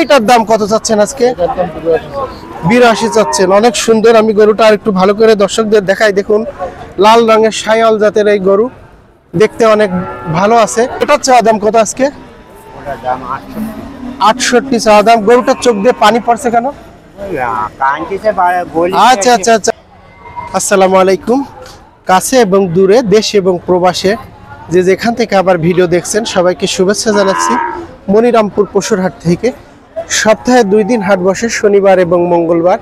এইটার দাম কত চাচ্ছেন আজকে? 82 চাচ্ছেন। অনেক সুন্দর। আমি গরুটা আর একটু ভালো করে দর্শকদের দেখাই। দেখুন লাল রঙের শায়াল জাতের এই গরু, দেখতে অনেক ভালো আছে। এটার চাওয়া দাম কত আজকে? 68 চাওয়া দাম। গরুটার চোখ দিয়ে পানি পড়ছে কেন? আচ্ছা আচ্ছা আচ্ছা। আসসালামু আলাইকুম। কাছে এবং দূরে, দেশ এবং প্রবাসে যে যেখান থেকে আবার ভিডিও দেখছেন সবাইকে শুভেচ্ছা জানাচ্ছি মনিরামপুর পশুর হাট থেকে। সপ্তাহে 2 দিন হাট বসে, শনিবার এবং মঙ্গলবার।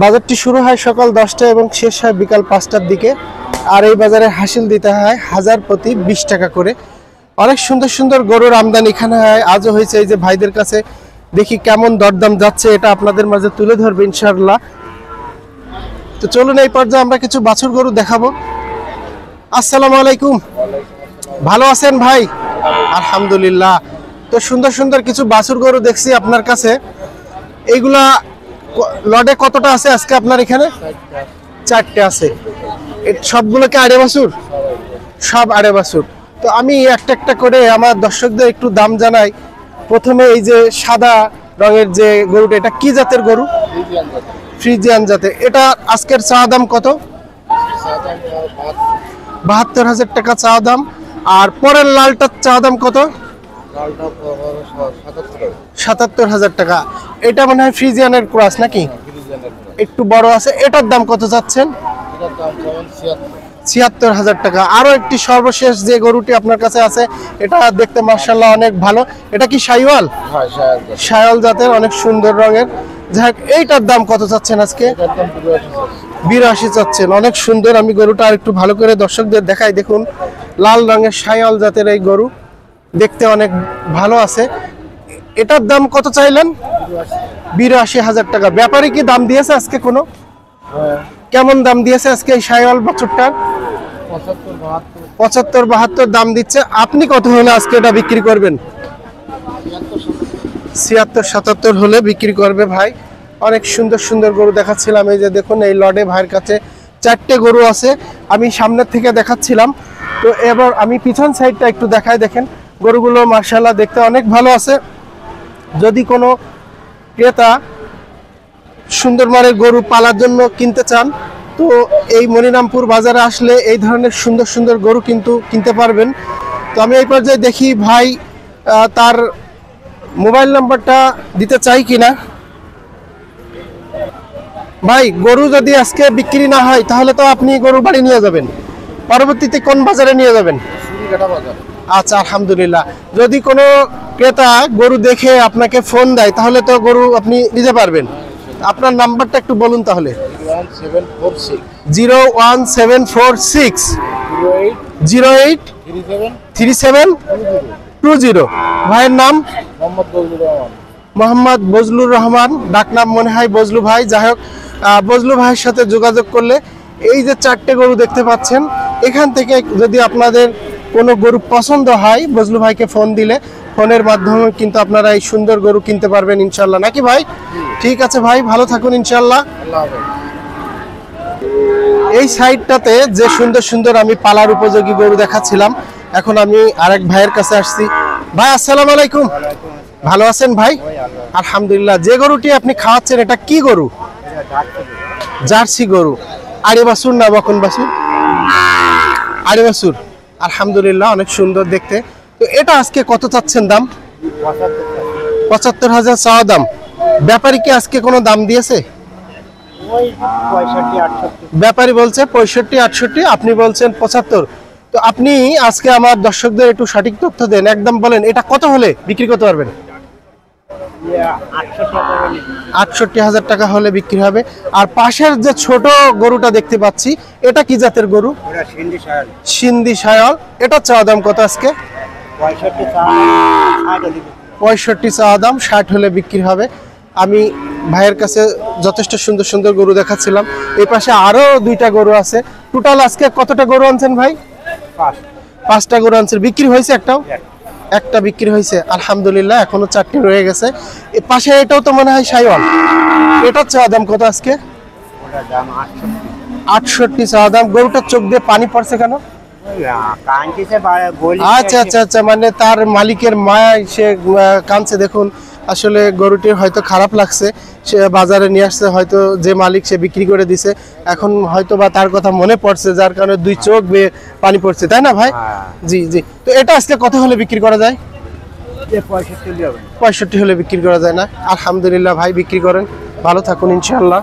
বাজারটি শুরু হয় সকাল 10টা এবং শেষ হয় বিকাল 5টার দিকে। আর এই বাজারে হাসিল দিতে হয় 1000 প্রতি 20 টাকা করে। অনেক সুন্দর সুন্দর গরুর আমদানি এখানে হয়, আজও হয়েছে। এই যে ভাইদের কাছে দেখি কেমন দরদাম যাচ্ছে, এটা আপনাদের মাঝে তুলে ধরবে ইনশাআল্লাহ। তো চলুন এই পর্যায়ে আমরা কিছু বাছুর গরু দেখাবো। আসসালামু আলাইকুম, ভালো আছেন ভাই? আলহামদুলিল্লাহ। তো সুন্দর সুন্দর কিছু বাছুর গরু দেখছি আপনার কাছে। এইগুলা লডে কতটা আছে আজকে আপনার এখানে? 4টে আছে। সবগুলোকে আড়ে বাছুর? সব আড়ে বাছুর। তো আমি একটা একটা করে আমার দর্শকদের একটু দাম জানাই। প্রথমে এই যে সাদা রঙের যে গরুটা, এটা কি জাতের গরু? ফ্রিজিয়ান জাতের। এটা আজকের চাওয়া দাম কত? 72,000 টাকা চাওয়া দাম। আর পরের লালটার চাওয়া দাম কত? 77,000 টাকা। এটা মনে হয় ফ্রিজিয়ানের ক্রস নাকি? একটু বড় আছে। এটার দাম কত যাচ্ছেন? 76,000 টাকা। আরো একটি সর্বশেষ যে গরুটি আপনার কাছে আছে, এটা দেখতে মাশাআল্লাহ অনেক ভালো। এটা কি শাইওয়াল? হ্যাঁ, শাইওয়াল জাতের, অনেক সুন্দর রঙের। যাক, এইটার দাম কত চাচ্ছেন আজকে? 82 চাচ্ছেন। অনেক সুন্দর। আমি গরুটা আর একটু ভালো করে দর্শকদের দেখাই। দেখুন লাল রঙের শাইওয়াল জাতের এই গরু, দেখতে অনেক ভালো আছে। এটার দাম কত চাইলেন? 82,000 টাকা। ব্যাপারী কি দাম দিয়েছে আজকে কোনো? কেমন দাম দিয়েছে আজকে এই শাইওয়াল বাছুরটার? 75-72 দাম দিচ্ছে। আপনি কত হলে আজকে এটা বিক্রি করবেন? 76-77 হলে বিক্রি করবে ভাই। অনেক সুন্দর সুন্দর গরু দেখাচ্ছিলাম। এই যে দেখুন এই লডে ভাইয়ের কাছে 4টে গরু আছে। আমি সামনের থেকে দেখাচ্ছিলাম। তো এবার আমি পিছন সাইডটা একটু দেখাই। দেখেন গরুগুলো মাশাআল্লাহ দেখতে অনেক ভালো আছে। যদি কোনো ক্রেতা সুন্দর মানের গরু পালার জন্য কিনতে চান, তো এই মনিরামপুর বাজারে আসলে এই ধরনের সুন্দর সুন্দর গরু কিন্তু কিনতে পারবেন। তো আমি এই পর্যায়ে দেখি ভাই তার মোবাইল নাম্বারটা দিতে চাই কিনা। ভাই, গরু যদি আজকে বিক্রি না হয় তাহলে তো আপনি গরু বাড়ি নিয়ে যাবেন, পরবর্তীতে কোন বাজারে নিয়ে যাবেন? আচ্ছা, আলহামদুলিল্লাহ। যদি কোনো ক্রেতা গরু দেখে আপনাকে ফোন দেয় তাহলে তো গরু আপনি নিতে পারবেন। আপনার নাম্বারটা একটু বলুন তাহলে। 01746 08 3720। ভাইয়ের নাম? মোহাম্মদ বজলুর রহমান, ডাকনাম মনে হয় বজলু ভাই। যাই হোক, বজলু ভাইয়ের সাথে যোগাযোগ করলে এই যে 4টে গরু দেখতে পাচ্ছেন, এখান থেকে যদি আপনাদের কোনো গরু পছন্দ হয়, বজলু ভাইকে ফোন দিলে ফোনের মাধ্যমে কিন্তু আপনারা এই সুন্দর গরু কিনতে পারবেন ইনশাল্লাহ, নাকি ভাই? ঠিক আছে ভাই, ভালো থাকুন ইনশাল্লাহ। এই সাইডটাতে যে সুন্দর সুন্দর আমি পালার উপযোগী গরু দেখাচ্ছিলাম, এখন আমি আরেক ভাইয়ের কাছে আসছি। ভাই আসসালামু আলাইকুম, ভালো আছেন ভাই? আলহামদুলিল্লাহ। যে গরুটি আপনি খাওয়াচ্ছেন এটা কি গরু? জার্সি গরু। আড়ে বাছুর না বকন বাছুর? আড়ে বাছুর। আলহামদুলিল্লাহ, অনেক সুন্দর দেখতে। তো এটা আজকে কত চাচ্ছেন দাম? 75,000 চাওয়া দাম। ব্যাপারী কি আজকে কোনো দাম দিয়েছে? ব্যাপারী বলছে 65-68, আপনি বলছেন 75। তো আপনি আজকে আমার দর্শকদের একটু সঠিক তথ্য দেন, একদম বলেন এটা কত হলে বিক্রি করতে পারবেন? 68,000 টাকা হলে বিক্রি হবে। আর পাশের যে ছোট গরুটা দেখতে পাচ্ছি, এটা কি জাতের গরু? সিন্ধি শায়াল। এটা চাওয়া দাম কত আজকে? 65 চাওয়া দাম, 60 হলে বিক্রি হবে। আমি ভাইয়ের কাছে যথেষ্ট সুন্দর সুন্দর গরু দেখাচ্ছিলাম। এই পাশে আরো 2টা গরু আছে। টোটাল আজকে কতটা গরু আনছেন ভাই? 5টা গরু আনছেন। বিক্রি হয়েছে একটাও? একটা বিক্রি হয়েছে, আলহামদুলিল্লাহ। এখনো 4টে রয়ে গেছে। এই পাশে এটাও তো মনে হয় শাইওয়াল। এটার চাওয়া দাম কত আজকে? 68 চাওয়া দাম। গরুটার চোখ দিয়ে পানি পড়ছে কেন? আচ্ছা আচ্ছা আচ্ছা, মানে তার মালিকের মায়া সে কাঁদছে। দেখুন আসলে গরুটি হয়তো খারাপ লাগছে, সে বাজারে নিয়ে আসছে, হয়তো যে মালিক সে বিক্রি করে দিছে, এখন হয়তো বা তার কথা মনে পড়ছে, যার কারণে দুই চোখ বেয়ে পানি পড়ছে, তাই না ভাই? জি জি। তো এটা আজকে কত হলে বিক্রি করা যায়? 65 65 হলে বিক্রি করা যায় না? আলহামদুলিল্লাহ ভাই, বিক্রি করেন, ভালো থাকুন ইনশাআল্লাহ।